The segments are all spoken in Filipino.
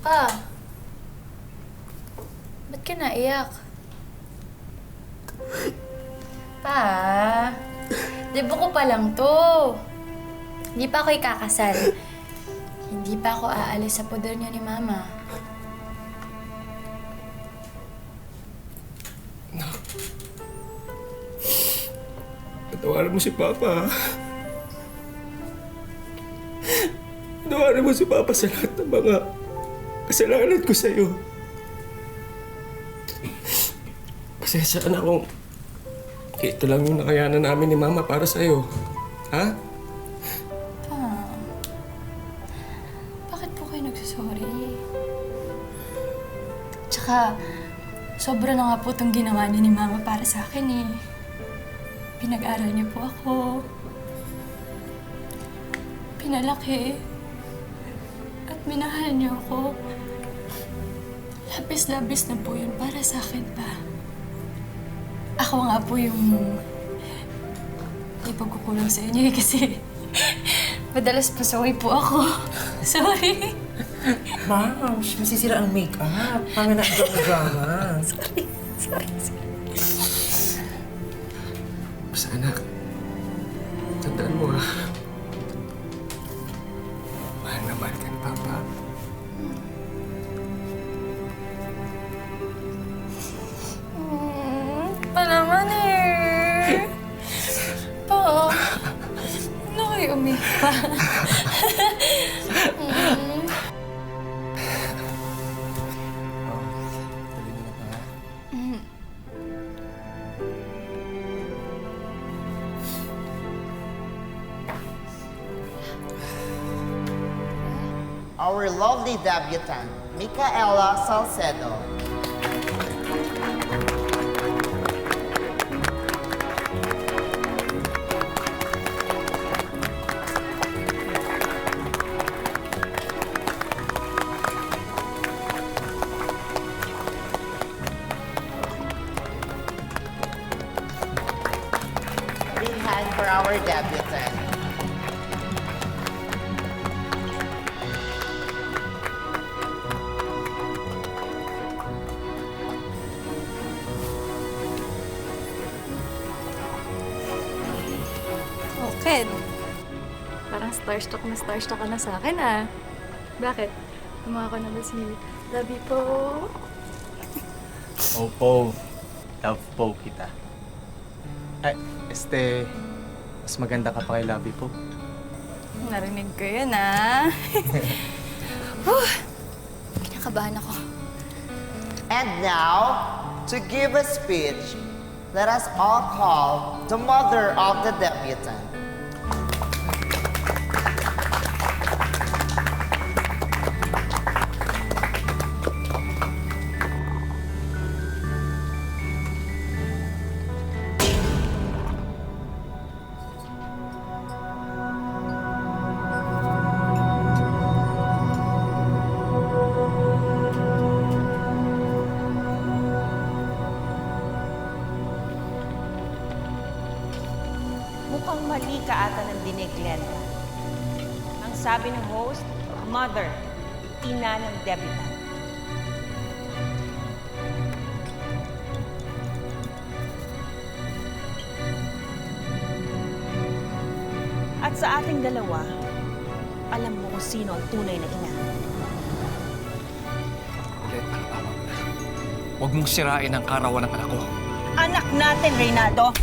Pa, ba't ka naiyak? Pa, debut ko pa lang to. Hindi pa ako ikakasal. Hindi pa ako aalis sa poder niya ni Mama. Patawarin mo si Papa. Patawarin mo si Papa sa lahat ng mga kasalanan ko sa'yo. Pasensya na kung ito lang yung nakayanan namin ni Mama para sa'yo. Ha? Pa, bakit po kayo nagsasorry? Tsaka, sobra na nga po itong ginawa niya ni Mama para sa akin eh. Pinag-aral niya po ako. Pinalaki. At minahal niyo ako. Labis-labis na po yun para sa akin pa. Ako nga po yung ipagkukulang sa inyo eh, kasi madalas pasaway po ako. Sorry. Ma'am, masisira ang make-up. Panganak drama. Sorry. Basta anak, tandaan mo ha. Mahal na mahal ka ni Papa. Pa naman eh. Pa, ano kayo umipa? Our lovely debutante, Micaela Salcedo. Big hand for our debutant. Okay. Parang starstruck ka na sa akin ah. Bakit? Tumawa ko na ba si Labi po? Opo, love po kita. Ay, mas maganda ka pa kay Labi po. Narinig ko yun ah. Whew! Kinakabahan ako. And now, to give a speech, let us all call the mother of the debutant. Mukhang mali ka ata ng dinig, Glenda. Ang sabi ng host, mother, ina ng debutant. At sa ating dalawa, alam mo kung sino ang tunay na ina. Ulit, tama mo na. Huwag mong sirain ang karawan ng anak ko. Anak natin, Reynaldo!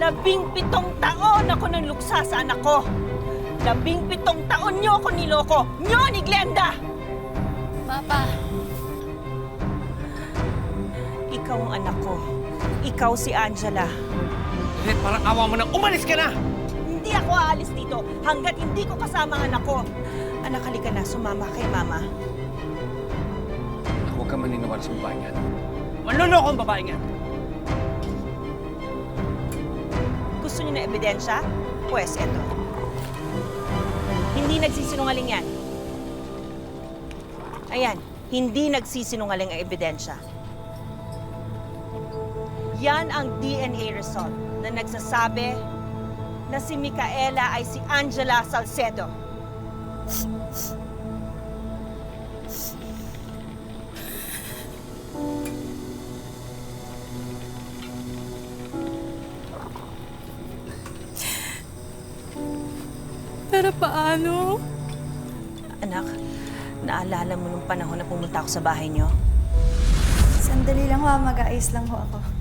17 taon ako nang luksa sa anak ko. 17 taon niyo ako niloko. Niyo ni Glenda! Papa, Ikaw ang anak ko. Ikaw si Angela. Ulit, parang awa mo na. Umalis ka na! Hindi ako aalis dito hanggat hindi ko kasama ang anak ko. Anak, halika na. Sumama kay Mama. Huwag ka maniniwala sa babaeng yan. Manloloko ang babaeng yan! Gusto niyo na ebidensya? Pwes, eto. Hindi nagsisinungaling yan. Ayan, hindi nagsisinungaling ang ebidensya. Yan ang DNA result na nagsasabi na si Micaela ay si Angela Salcedo. Pero paano? Anak, naalala mo nung panahon na pumunta ako sa bahay niyo? Sandali lang ho, mag-aayos lang ho ako.